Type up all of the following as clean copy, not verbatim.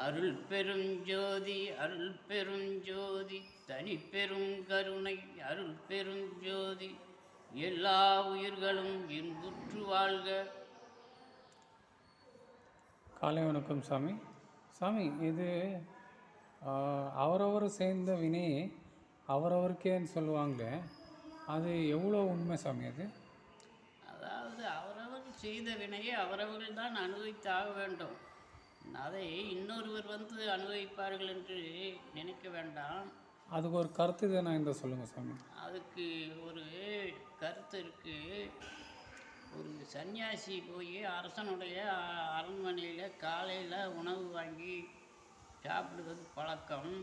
அருள் பெருஞ்சோதி அருள் பெருஞ்சோதி தனி பெரும் கருணை அருள் பெருஞ்சோதி எல்லா உயிர்களும் இன்புற்று வாழ்க. காலை வணக்கம் சாமி. சாமி, இது அவரவர் சேர்ந்த வினையை அவரவருக்கேன்னு சொல்லுவாங்களே, அது எவ்வளோ உண்மை சாமி? அதாவது அவரவர் செய்த வினையை அவரவர்கள் தான் அனுபவித்தாக வேண்டும். அதை இன்னொருவர் அனுபவிப்பார்கள் என்று நினைக்க வேண்டாம். அதுக்கு ஒரு கருத்து தானே இந்த சொல்லுங்கள் சாமி. அதுக்கு ஒரு கருத்து இருக்குது. ஒரு சன்னியாசி போய் அரசனுடைய அரண்மனையில் காலையில் உணவு வாங்கி சாப்பிடுவது பழக்கம்.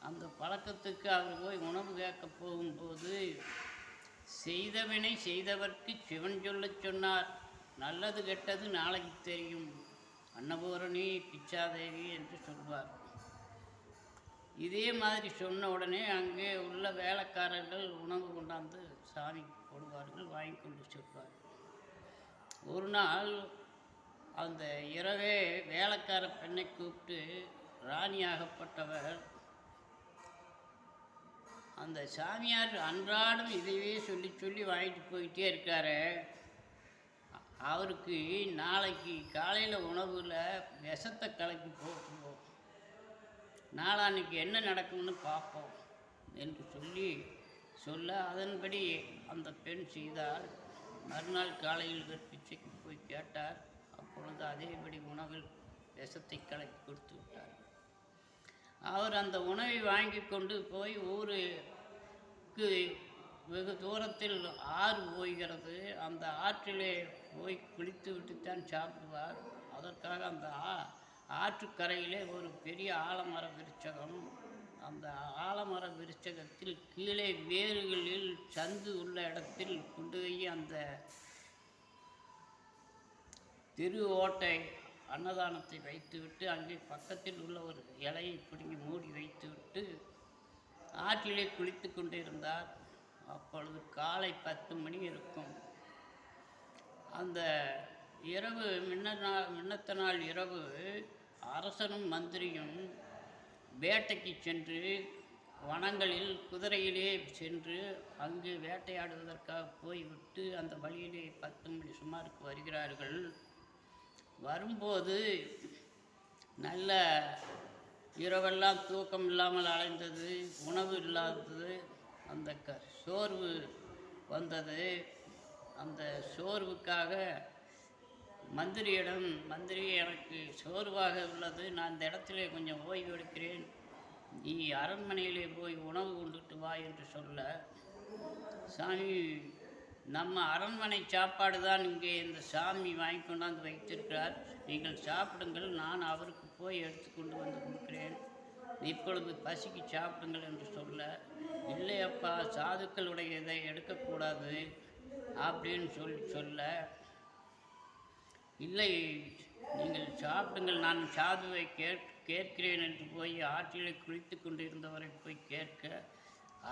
அந்த பழக்கத்துக்கு அவர் போய் உணவு கேட்க போகும்போது, செய்தவினை செய்தவர்க்கு சிவன் சொல்லச் சொன்னார், நல்லது கெட்டது நாளைக்கு தெரியும், அன்னபூரணி பிச்சாதேவி என்று சொல்வார். இதே மாதிரி சொன்ன உடனே அங்கே உள்ள வேலைக்காரர்கள் உணவு கொண்டாந்து சாமி போடுவார்கள், வாங்கி கொண்டு செல்வார்கள். ஒரு நாள் அந்த இரவே வேலைக்கார பெண்ணை கூப்பிட்டு, ராணியாகப்பட்டவர் அந்த சாமியார் அன்றாடம் இதையே சொல்லி சொல்லி வாங்கிட்டு போயிட்டே இருக்காரு, அவருக்கு நாளைக்கு காலையில் உணவில் விஷத்தை கலக்கி போட்டுருவோம், நாளான்னைக்கு என்ன நடக்கும்னு பார்ப்போம் என்று சொல்ல அதன்படி அந்த பெண் செய்தார். மறுநாள் காலையில் பிச்சைக்கு போய் கேட்டார். அப்பொழுது அதேபடி உணவில் விஷத்தை கலக்கி கொடுத்து விட்டார். அவர் அந்த உணவை வாங்கி கொண்டு போய் ஊருக்கு வெகு தூரத்தில் ஆறு போகிறது. அந்த ஆற்றிலே போய் குளித்து விட்டுத்தான் சாப்பிடுவார். அதற்காக அந்த ஆற்றுக்கரையிலே ஒரு பெரிய ஆலமர விருட்சகம். அந்த ஆலமர விருட்சகத்தில் கீழே வேறுகளில் சந்து உள்ள இடத்தில் கொண்டு போய் அந்த திரு ஓட்டை அன்னதானத்தை வைத்துவிட்டு அங்கே பக்கத்தில் உள்ள ஒரு இலையை பிடுங்கி மூடி வைத்துவிட்டு ஆற்றிலே குளித்து கொண்டிருந்தார். அப்பொழுது காலை 10 மணி இருக்கும். அந்த இரவு மின்னத்த நாள் இரவு அரசனும் மந்திரியும் வேட்டைக்கு சென்று வனங்களில் குதிரையிலே சென்று அங்கு வேட்டையாடுவதற்காக போய்விட்டு அந்த வழியிலே 10 மணி சுமாருக்கு வருகிறார்கள். வரும்போது நல்ல இரவெல்லாம் தூக்கம் இல்லாமல் அலைந்தது, உணவு இல்லாதது, அந்த சோர்வு வந்தது. அந்த சோர்வுக்காக மந்திரி எனக்கு சோர்வாக உள்ளது, நான் இந்த இடத்துல கொஞ்சம் ஓய்வு எடுக்கிறேன், நீ அரண்மனையிலே போய் உணவு கொண்டுட்டு வா என்று சொல்ல, சாமி நம்ம அரண்மனை சாப்பாடு தான் இங்கே இந்த சாமி வாங்கி கொண்டாந்து வைத்திருக்கிறார், நீங்கள் சாப்பிடுங்கள், நான் அவருக்கு போய் எடுத்து கொண்டு வந்து கொடுக்கிறேன், இப்பொழுது பசிக்கு சாப்பிடுங்கள் என்று சொல்ல, இல்லையப்பா சாதுக்களுடைய இதை எடுக்கக்கூடாது அப்படின்னு சொல்ல, இல்லை நீங்கள் சாப்பிடுங்கள், நான் சாதுவை கேட்கிறேன் என்று போய் ஆற்றிலே குளித்து கொண்டிருந்தவரை போய் கேட்க,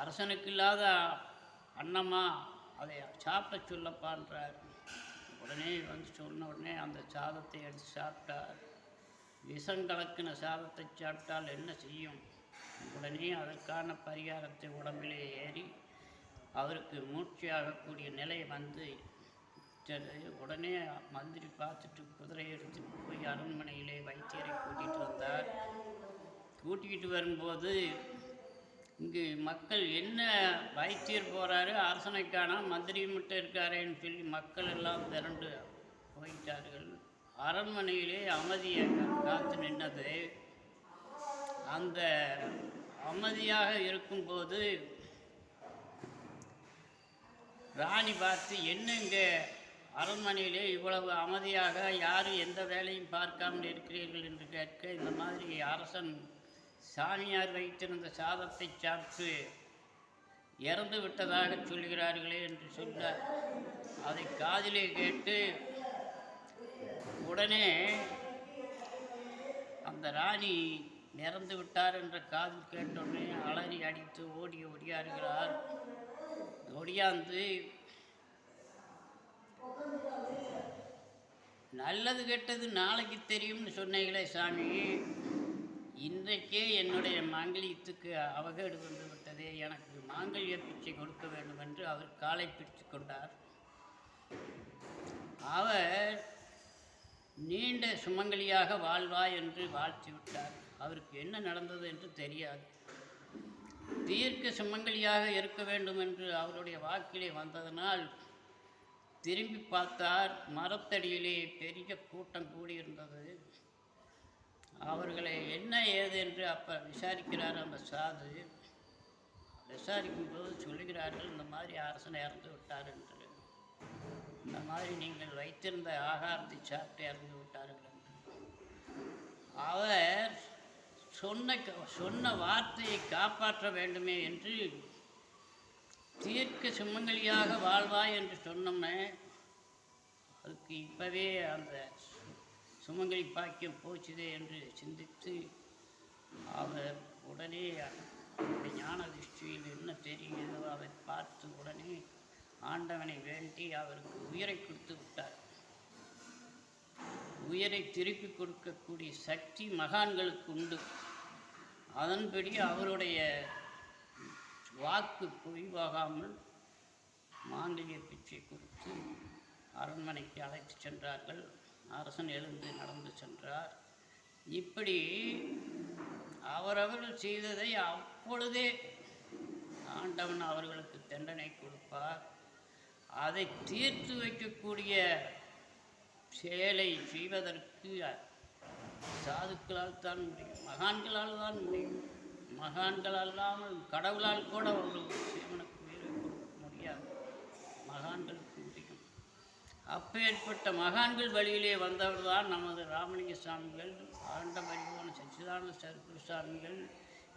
அரசனுக்கு இல்லாத அன்னமா, அதை சாப்பிட சொல்லப்பான்றார். உடனே சொன்ன உடனே அந்த சாதத்தை எடுத்து சாப்பிட்டார். விஷங்கலக்கின சாதத்தை சாப்பிட்டால் என்ன செய்யும்? உடனே அதற்கான பரிகாரத்தை உடம்பிலே ஏறி அவருக்கு மூர்ச்சையாகக்கூடிய நிலை வந்து உடனே மந்திரி பார்த்துட்டு குதிரையை எடுத்துட்டு போய் அரண்மனையிலே வைத்தியரை கூட்டிகிட்டு வந்தார். கூட்டிக்கிட்டு வரும்போது இங்கு மக்கள் என்ன வைத்தியர் போகிறாரு, அரசனை காணாம மந்திரி மட்டும் இருக்காரேன்னு சொல்லி மக்கள் எல்லாம் திரண்டு போயிட்டார்கள். அரண்மனையிலே அமைதியாக காத்து நின்னது. அந்த அமைதியாக இருக்கும்போது ராணி பார்த்து, என்னங்க அரண்மனையிலே இவ்வளவு அமைதியாக யாரும் எந்த வேலையும் பார்க்காமல் இருக்கிறீர்கள் என்று கேட்க, இந்த மாதிரி அரசன் சாமியார் வைத்திருந்த சாதத்தை சாப்பிட்டு இறந்து விட்டதாக சொல்கிறார்களே என்று சொல்ல, அதை காதிலே கேட்டு உடனே அந்த ராணி இறந்து விட்டார் என்ற காதில் கேட்டவுடனே அலறி அடித்து ஓடியாருகிறார். ஒடியாந்து நல்லது கெட்டது நாளைக்கு தெரியும்னு சொன்னீங்களே சாமி, இன்றைக்கே என்னுடைய மாங்கல்யத்துக்கு அவகேடு வந்து விட்டதே, எனக்கு மாங்கல்ய பிச்சை கொடுக்க வேண்டும் என்று அவர் காலை பிடித்து கொண்டார். அவர் நீண்ட சுமங்கலியாக வாழ்வாய் என்று வாழ்த்தி விட்டார். அவருக்கு என்ன நடந்தது என்று தெரியாது. தீர்க்க சுமங்கலியாக இருக்க வேண்டும் என்று அவருடைய வாக்கிலே வந்ததனால் திரும்பி பார்த்தார். மரத்தடியிலே பெரிய கூட்டம் கூடியிருந்தது. அவர்களை என்ன ஏது என்று அப்போ விசாரிக்கிறார் அந்த சாது. விசாரிக்கும் போது சொல்லுகிறார்கள், இந்த மாதிரி அரசனை இறந்து விட்டார் என்று, இந்த மாதிரி நீங்கள் வைத்திருந்த ஆகாரத்தை சாப்பிட்டு இறந்து விட்டார்கள் என்று. அவர் சொன்ன வார்த்தையை காப்பாற்ற வேண்டுமே என்று தீர்க்க சுமங்கலியாக வாழ்வாய் என்று சொன்னோம்னே, அதுக்கு இப்போவே அந்த சுமங்கலி பாக்கியம் போச்சுதே என்று சிந்தித்து அவர் உடனே ஞான திருஷ்டியில் என்ன தெரிகிறதோ அதை பார்த்து உடனே ஆண்டவனை வேண்டி அவருக்கு உயிரை கொடுத்து விட்டார். உயிரை திருப்பி கொடுக்கக்கூடிய சக்தி மகான்களுக்கு உண்டு. அதன்படி அவருடைய வாக்கு பொய்வாகாமல் மாங்கல்ய பிச்சை கொடுத்து அரண்மனைக்கு அழைத்து சென்றார்கள். அரசன் எழுந்து நடந்து சென்றார். இப்படி அவரவர்கள் செய்ததை அப்பொழுதே ஆண்டவன் அவர்களுக்கு தண்டனை கொடுப்பார். அதை தீர்த்து வைக்கக்கூடிய செயலை செய்வதற்கு சாதுக்களால் தான் முடியும், மகான்களால் தான் முடியும். மகான்கள் அல்லாமல் கடவுளால் கூட ஒரு சிவனுக்கு உயிரை கொடுக்க முடியாது, மகான்களுக்கு முடியும். அப்பேற்பட்ட மகான்கள் வழியிலே வந்தவர் தான் நமது ராமலிங்க சாமிகள், ஆண்டவரியோன சச்சிதானந்த சர்க்குரு சாமிகள்.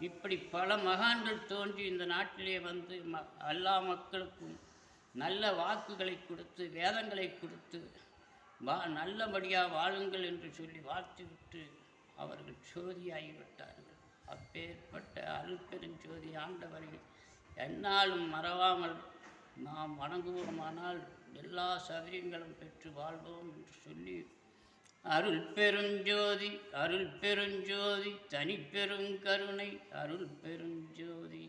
இப்படி பல மகான்கள் தோன்றி இந்த நாட்டிலே வந்து எல்லா மக்களுக்கும் நல்ல வாக்குகளை கொடுத்து, வேதங்களை கொடுத்து, நல்லபடியாக வாழுங்கள் என்று சொல்லி வாழ்த்துவிட்டு அவர்கள் ஜோதியாகிவிட்டார்கள். அப்பேற்பட்ட அருட்பெருஞ்சோதி ஆண்டவரை எந்நாளும் மறவாமல் நாம் வணங்குவோமானால் எல்லா சௌகரியங்களும் பெற்று வாழ்வோம் என்று சொல்லி, அருள் பெருஞ்சோதி அருள் பெருஞ்சோதி தனிப்பெரும் கருணை அருள் பெருஞ்சோதி.